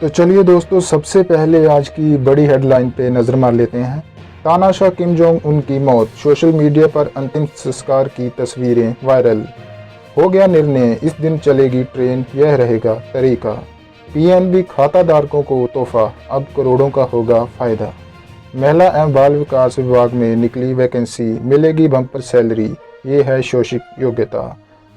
तो चलिए दोस्तों, सबसे पहले आज की बड़ी हेडलाइन पे नज़र मार लेते हैं। तानाशाह किम जोंग उन की मौत, सोशल मीडिया पर अंतिम संस्कार की तस्वीरें वायरल। हो गया निर्णय, इस दिन चलेगी ट्रेन, यह रहेगा तरीका। पीएनबी खाता धारकों को तोहफा, अब करोड़ों का होगा फायदा। महिला एवं बाल विकास विभाग में निकली वैकेंसी, मिलेगी बम्पर सैलरी, ये है शैक्षिक योग्यता।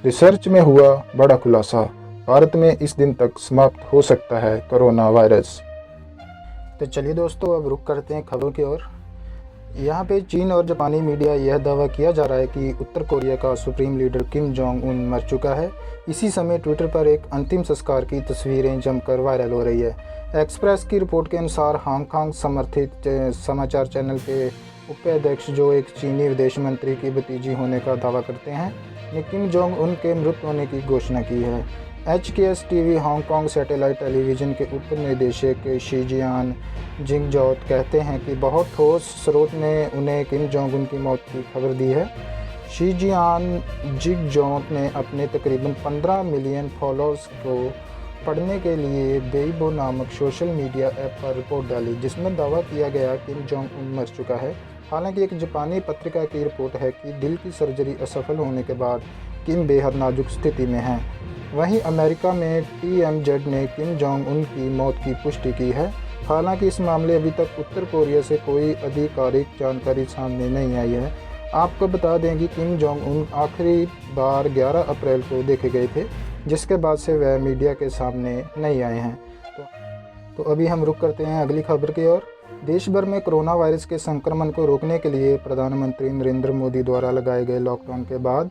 रिसर्च में हुआ बड़ा खुलासा, भारत में इस दिन तक समाप्त हो सकता है कोरोना वायरस। तो चलिए दोस्तों, अब रुक करते हैं खबरों की ओर। यहाँ पे चीन और जापानी मीडिया यह दावा किया जा रहा है कि उत्तर कोरिया का supreme leader Kim Jong Un मर चुका है। इसी समय ट्विटर पर एक अंतिम संस्कार की तस्वीरें जमकर वायरल हो रही है। एक्सप्रेस की रिपोर्ट के अनुसार हांगकांग समर्थित समाचार चैनल के उपाध्यक्ष, जो एक चीनी विदेश मंत्री की भतीजी होने का दावा करते हैं, ने किम जोंग उन के मृत होने की घोषणा की है। HKS TV Hong Kong satellite television के उप निदेशक शीजियान जिंगजोत कहते हैं कि बहुत ठोस स्रोत ने उन्हें किम जोंग उन की मौत की खबर दी है। शीजियान जिंगजोत ने अपने तकरीबन 15 मिलियन फॉलोअर्स को पढ़ने के लिए वेइबो नामक सोशल मीडिया ऐप पर रिपोर्ट डाली, जिसमें दावा किया गया कि किम जोंग उन मर चुका है। हालांकि एक जापानी पत्रिका की रिपोर्ट है कि दिल की सर्जरी असफल होने के बाद किम बेहद नाजुक स्थिति में हैं। वहीं अमेरिका में TMZ ने किम जोंग उन की मौत की पुष्टि की है। हालांकि इस मामले अभी तक उत्तर कोरिया से कोई आधिकारिक जानकारी सामने नहीं आई है। आपको बता दें कि किम जोंग उन आखिरी बार 11 अप्रैल को देखे गए थे, जिसके बाद से वह मीडिया के सामने नहीं आए हैं। तो अभी हम रुक करते हैं अगली खबर की ओर। देश भर में कोरोना वायरस के संक्रमण को रोकने के लिए प्रधानमंत्री नरेंद्र मोदी द्वारा लगाए गए लॉकडाउन के बाद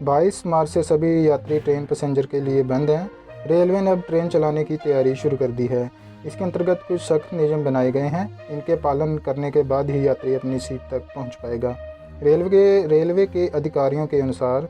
22 मार्च से सभी यात्री ट्रेन पैसेंजर के लिए बंद हैं। रेलवे ने अब ट्रेन चलाने की तैयारी शुरू कर दी है। इसके अंतर्गत कुछ सख्त नियम बनाए गए हैं। इनके पालन करने के बाद ही यात्री अपनी सीट तक पहुंच पाएगा। रेलवे के अधिकारियों के अनुसार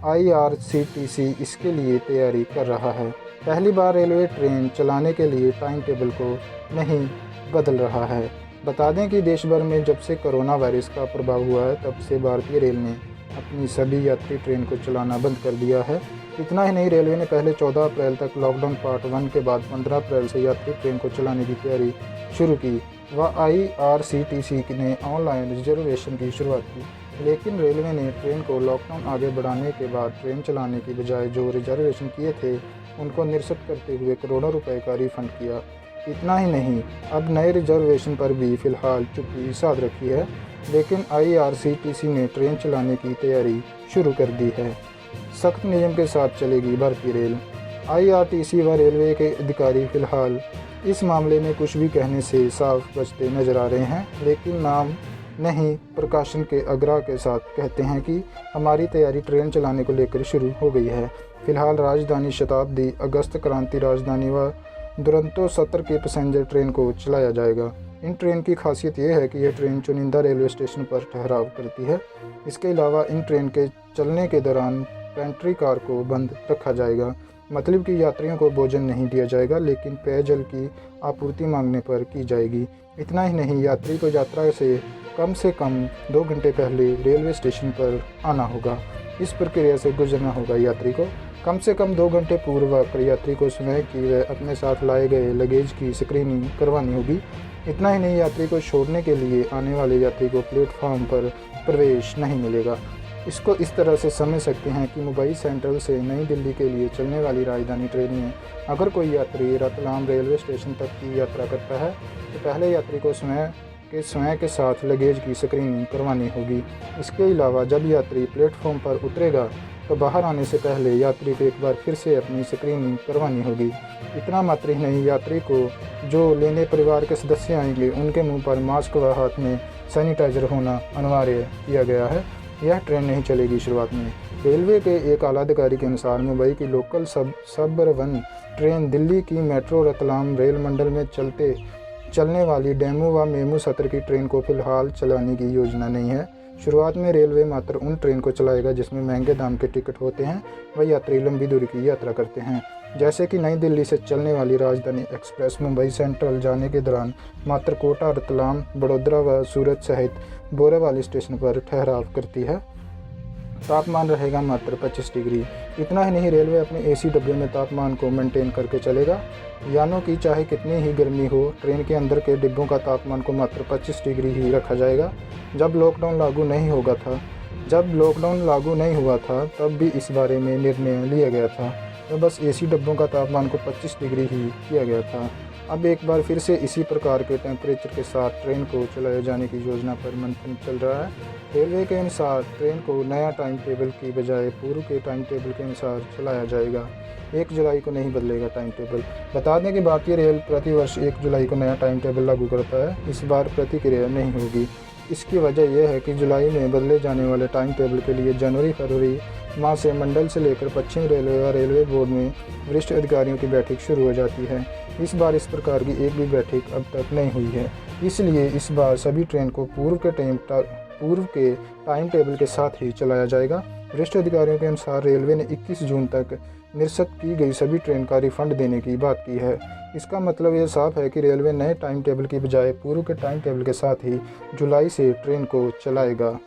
IRCTC इसके लिए तैयारी कर रहा है। पहली बार रेलवे ट्रेन चलाने के लिए टाइम टेबल को नहीं बदल रहा है। बता दें कि देश भर में जब से कोरोना वायरस का प्रभाव हुआ है, तब से भारतीय रेल ने अपनी सभी यात्री ट्रेन को चलाना बंद कर दिया है। इतना ही नहीं, रेलवे ने पहले 14 अप्रैल तक लॉकडाउन पार्ट 1 के बाद 15 अप्रैल से यात्री ट्रेन को चलाने की तैयारी शुरू की। वह IRCTC ने ऑनलाइन रिजर्वेशन की शुरुआत की, लेकिन रेलवे ने ट्रेन को लॉकडाउन आगे बढ़ाने के बाद ट्रेन चलाने की बजाय जो रिजर्वेशन किए थे उनको निरस्त करते हुए करोड़ों रुपए का रिफंड किया। इतना ही नहीं, अब नए रिजर्वेशन पर भी फिलहाल चुप्पी साध रखी है, लेकिन IRCTC ने ट्रेन चलाने की तैयारी शुरू कर दी है। सख्त नियम के साथ चलेगी भारतीय रेल। IRTC व रेलवे के अधिकारी फिलहाल इस मामले में कुछ भी कहने से साफ बचते नजर आ रहे हैं, लेकिन नाम नहीं प्रकाशन के आग्रह के साथ कहते हैं कि हमारी तैयारी ट्रेन चलाने को लेकर शुरू हो गई है। फिलहाल राजधानी शताब्दी, अगस्त क्रांति राजधानी व दुरंतो 70 के पैसेंजर ट्रेन को चलाया जाएगा। इन ट्रेन की खासियत यह है कि यह ट्रेन चुनिंदा रेलवे स्टेशन पर ठहराव करती है। इसके अलावा इन ट्रेन के चलने के दौरान पेंट्री कार को बंद रखा जाएगा, मतलब कि यात्रियों को भोजन नहीं दिया जाएगा, लेकिन पेयजल की आपूर्ति मांगने पर की जाएगी। इतना ही नहीं, यात्री को यात्रा से कम 2 घंटे पहले रेलवे स्टेशन पर आना होगा। इस प्रक्रिया से गुजरना होगा यात्री को। कम से कम 2 घंटे पूर्व यात्री को समय की व अपने साथ लाए गए लगेज की स्क्रीनिंग करवानी होगी। इतना ही नहीं, यात्री को छोड़ने के लिए आने वाले यात्री को प्लेटफॉर्म पर प्रवेश नहीं मिलेगा। इसको इस तरह से समझ सकते हैं कि मुंबई सेंट्रल से नई दिल्ली के लिए चलने वाली राजधानी ट्रेन में अगर कोई यात्री रतलाम रेलवे स्टेशन तक की यात्रा करता है, तो पहले यात्री को स्वयं के साथ लगेज की स्क्रीनिंग करवानी होगी। इसके अलावा जब यात्री प्लेटफॉर्म पर उतरेगा, तो बाहर आने से पहले यात्री को एक बार फिर से अपनी स्क्रीनिंग करवानी होगी। इतना मात्र ही नहीं, यात्री को जो लेने परिवार के सदस्य आएंगे, उनके मुंह पर मास्क व हाथ में सैनिटाइजर होना अनिवार्य किया गया है। यह ट्रेन नहीं चलेगी शुरुआत में। रेलवे के एक आला अधिकारी के अनुसार मुंबई की लोकल सबअर्बन ट्रेन दिल्ली की मेट्रो रतलाम रेल मंडल में चलने वाली डेमू व मेमू सत्र की ट्रेन को फिलहाल चलाने की योजना नहीं है। शुरुआत में रेलवे मात्र उन ट्रेन को चलाएगा जिसमें महंगे दाम के टिकट होते हैं व यात्री लंबी दूरी की यात्रा करते हैं, जैसे कि नई दिल्ली से चलने वाली राजधानी एक्सप्रेस मुंबई सेंट्रल जाने के दौरान मात्र कोटा, रतलाम, बड़ोदरा व सूरत सहित बोरेवाली स्टेशन पर ठहराव करती है। तापमान रहेगा मात्र 25 डिग्री। इतना ही नहीं, रेलवे अपने एसी डब्बे में तापमान को मेंटेन करके चलेगा। यानी कि चाहे कितनी ही गर्मी हो, ट्रेन के अंदर के डिब्बों का तापमान को मात्र 25 डिग्री ही रखा जाएगा। जब लॉकडाउन लागू नहीं हुआ था तब भी इस बारे में निर्णय लिया गया था, तो बस एसी डब्बों का तापमान को 25 डिग्री ही किया गया था। अब एक बार फिर से इसी प्रकार के टेम्परेचर के साथ ट्रेन को चलाए जाने की योजना पर मंथन चल रहा है। रेलवे के अनुसार ट्रेन को नया टाइम टेबल की बजाय पूर्व के टाइम टेबल के अनुसार चलाया जाएगा। 1 जुलाई को नहीं बदलेगा टाइम टेबल। बता दें कि भारतीय रेल प्रतिवर्ष 1 जुलाई को नया टाइम टेबल लागू करता है। इस बार प्रतिक्रिया नहीं होगी। इसकी वजह यह है कि जुलाई में बदले जाने वाले टाइम टेबल के लिए जनवरी-फरवरी माह से मंडल से लेकर पश्चिम रेलवे और रेलवे बोर्ड में वरिष्ठ अधिकारियों की बैठक शुरू हो जाती है। इस बार इस प्रकार की एक भी बैठक अब तक नहीं हुई है, इसलिए इस बार सभी ट्रेन को पूर्व के टाइम टेबल के साथ ही चलाया जाएगा। वरिष्ठ अधिकारियों के अनुसार रेलवे ने 21 जून तक निरस्त की गई सभी ट्रेन का रिफंड देने की बात की है। इसका मतलब यह साफ है कि रेलवे नए टाइम टेबल की बजाय पूर्व के टाइम टेबल के साथ ही जुलाई से ट्रेन को चलाएगा।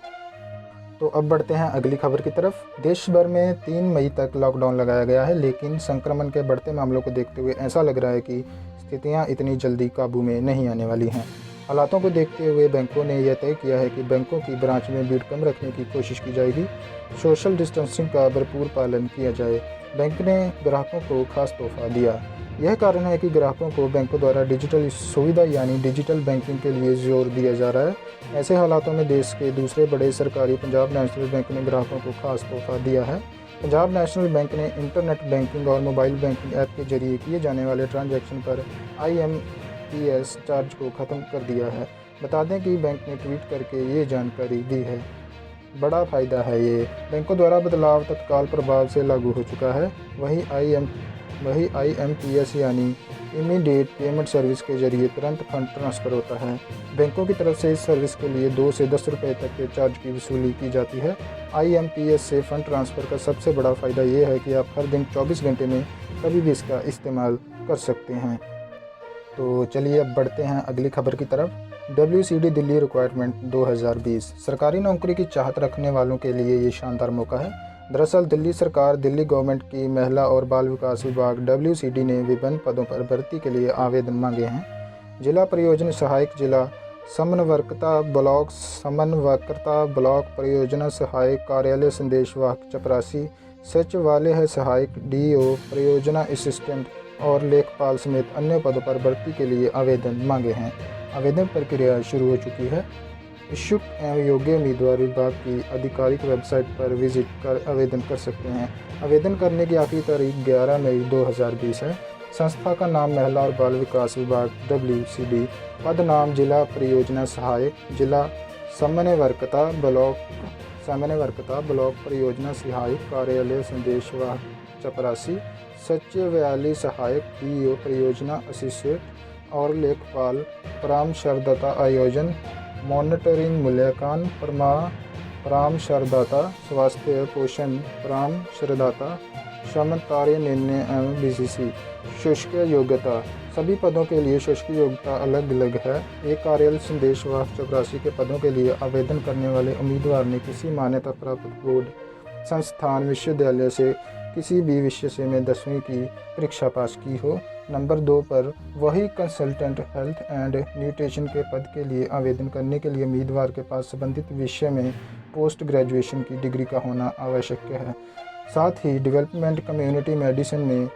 तो अब बढ़ते हैं अगली खबर की तरफ। देश भर में 3 मई तक लॉकडाउन लगाया गया है, लेकिन संक्रमण के बढ़ते मामलों को देखते हुए ऐसा लग रहा है कि स्थितियां इतनी जल्दी काबू में नहीं आने वाली हैं। हालातों को देखते हुए बैंकों ने यह तय किया है कि बैंकों की ब्रांच में भीड़ कम रखने की कोशिश की जाएगी। सोशल डिस्टेंसिंग का भरपूर पालन किया जाए। बैंक ने ग्राहकों को खास तोहफा दिया। यह कारण है कि ग्राहकों को बैंकों द्वारा डिजिटल सुविधा यानी डिजिटल बैंकिंग के लिए जोर दिया जा रहा है। ऐसे हालातों में देश के दूसरे बड़े सरकारी पंजाब नेशनल बैंक ने ग्राहकों को खास तोहफा दिया है। पंजाब नेशनल बैंक ने इंटरनेट बैंकिंग और मोबाइल बैंकिंग ऐप के जरिए किए जाने वाले ट्रांजैक्शन पर IMPS चार्ज को ख़त्म कर दिया है। बता दें कि बैंक ने ट्वीट करके ये जानकारी दी है। बड़ा फ़ायदा है ये। बैंकों द्वारा बदलाव तत्काल प्रभाव से लागू हो चुका है। वही IMPS यानी इमीडिएट पेमेंट सर्विस के जरिए तुरंत फंड ट्रांसफ़र होता है। बैंकों की तरफ से इस सर्विस के लिए 2 से 10 रुपये तक के चार्ज की वसूली की जाती है। IMPS से फ़ंड ट्रांसफ़र का सबसे बड़ा फ़ायदा ये है कि आप हर दिन 24 घंटे में कभी भी इसका इस्तेमाल कर सकते हैं। तो चलिए अब बढ़ते हैं अगली खबर की तरफ। WCD दिल्ली रिक्वायरमेंट 2020 सरकारी नौकरी की चाहत रखने वालों के लिए ये शानदार मौका है। दरअसल दिल्ली गवर्नमेंट की महिला और बाल विकास विभाग WCD ने विभिन्न पदों पर भर्ती के लिए आवेदन मांगे हैं। जिला परियोजना सहायक, जिला समन्वयकर्ता, ब्लॉक परियोजना सहायक, कार्यालय संदेशवाहक, चपरासी, सचिवालय सहायक, DO, परियोजना असिस्टेंट और लेखपाल समेत अन्य पदों पर भर्ती के लिए आवेदन मांगे हैं। आवेदन प्रक्रिया शुरू हो चुकी है। इच्छुक एवं योग्य उम्मीदवार विभाग की आधिकारिक वेबसाइट पर विजिट कर आवेदन कर सकते हैं। आवेदन करने की आखिरी तारीख 11 मई 2020 है। संस्था का नाम महिला और बाल विकास विभाग WCD। पद नाम जिला परियोजना सहायक, जिला समन्वयकर्ता, ब्लॉक परियोजना सहायक, कार्यालय संदेशवाहक, चपरासी, सचिवालय सहायक, DO, परियोजना असिस्टेंट और लेखपाल, परामर्शदाता, आयोजन, मॉनिटरिंग, मूल्यांकन, परामर्शदाता, स्वास्थ्य पोषण परामर्शदाता, क्षमतार्थ निर्णय एवं BCC। शुष्क योग्यता, सभी पदों के लिए शुष्क योग्यता अलग अलग है। एक कार्यालय संदेशवाहक चपरासी के पदों के लिए आवेदन करने वाले उम्मीदवार ने किसी मान्यता प्राप्त बोर्ड, संस्थान, विश्वविद्यालय से किसी भी विषय से में 10वीं की परीक्षा पास की हो। नंबर 2 पर वही कंसल्टेंट हेल्थ एंड न्यूट्रिशन के पद के लिए आवेदन करने के लिए उम्मीदवार के पास संबंधित विषय में पोस्ट ग्रेजुएशन की डिग्री का होना आवश्यक है। साथ ही डेवलपमेंट कम्युनिटी मेडिसिन में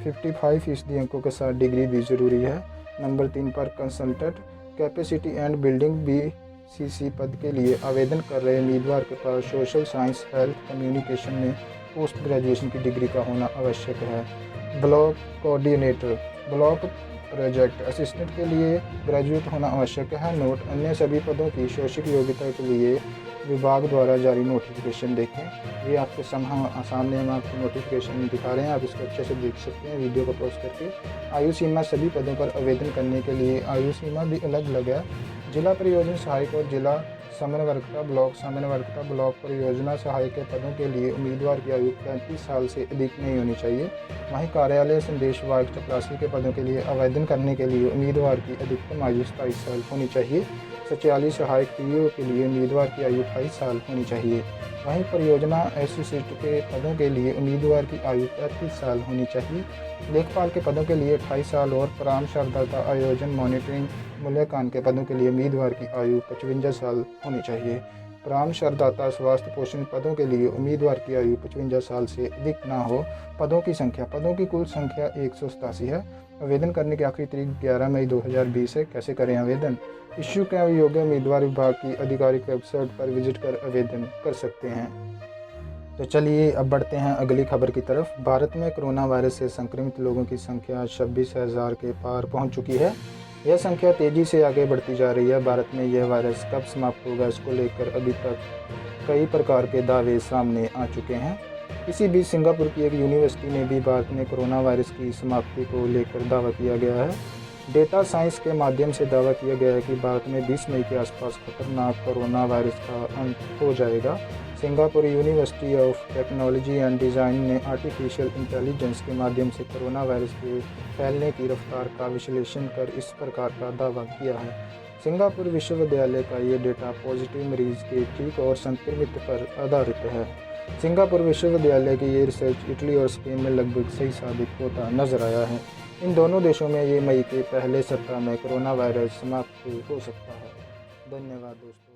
55% अंकों के साथ डिग्री भी ज़रूरी है। नंबर 3 पर consultant capacity and building BCC पद के लिए आवेदन कर रहे उम्मीदवार के पास सोशल साइंस, हेल्थ, कम्युनिकेशन में पोस्ट ग्रेजुएशन की डिग्री का होना आवश्यक है। Block coordinator, block project assistant के लिए ग्रेजुएट होना आवश्यक है। नोट: अन्य सभी पदों की शैक्षिक योग्यता के लिए विभाग द्वारा जारी नोटिफिकेशन देखें। ये आपके सामने हम आपको नोटिफिकेशन दिखा रहे हैं, आप इसको अच्छे से देख सकते हैं वीडियो को पॉज करके। आयु सीमा, सभी पदों पर आवेदन करने के लिए आयु सीमा भी अलग अलग है। जिला परियोजना सहायक और जिला समन्वयकर्ता, ब्लॉक समन्वयकर्ता, ब्लॉक परियोजना सहायक के पदों के लिए उम्मीदवार की आयु 35 साल से अधिक नहीं होनी चाहिए। वहीं कार्यालय संदेशवाहक चपरासी के पदों के लिए आवेदन करने के लिए उम्मीदवार की अधिकतम आयु 27 साल होनी चाहिए। 146 सहायक पीओ के लिए उम्मीदवार की आयु 28 साल होनी चाहिए। वहीं परियोजना एसोसिएट के पदों के लिए उम्मीदवार की आयु 35 साल होनी चाहिए। लेखपाल के पदों के लिए 28 साल और परामर्शदाता आयोजन मॉनिटरिंग मूल्यांकन के पदों के लिए उम्मीदवार की आयु 55 साल होनी चाहिए। परामर्शदाता स्वास्थ्य पोषण पदों के लिए उम्मीदवार की आयु 55 साल से अधिक ना हो। पदों की कुल संख्या 187 है। आवेदन करने की आखिरी तारीख 11 मई 2020 है। कैसे करें आवेदन? इच्छुक या योग्य उम्मीदवार विभाग की आधिकारिक वेबसाइट पर विजिट कर आवेदन कर सकते हैं। तो चलिए अब बढ़ते हैं अगली खबर की तरफ। भारत में कोरोना वायरस से संक्रमित लोगों की संख्या 26,000 के पार पहुंच चुकी है। यह संख्या तेज़ी से आगे बढ़ती जा रही है। भारत में यह वायरस कब समाप्त होगा, इसको लेकर अभी तक कई प्रकार के दावे सामने आ चुके हैं। इसी बीच सिंगापुर की एक यूनिवर्सिटी ने भी भारत में कोरोना वायरस की समाप्ति को लेकर दावा किया गया है। डेटा साइंस के माध्यम से दावा किया गया है कि भारत में 20 मई के आसपास खतरनाक कोरोना वायरस का अंत हो जाएगा। Singapore university of technology and design ने आर्टिफिशियल इंटेलिजेंस के माध्यम से कोरोना वायरस के फैलने की रफ्तार का विश्लेषण कर इस प्रकार का दावा किया है। सिंगापुर विश्वविद्यालय का ये डेटा पॉजिटिव मरीज के ठीक और संक्रमित पर आधारित है। सिंगापुर विश्वविद्यालय की ये रिसर्च इटली और स्पेन में लगभग सही साबित होता नजर आया है। इन दोनों देशों में ये मई के पहले सप्ताह में कोरोना वायरस समाप्त हो सकता है। धन्यवाद दोस्तों।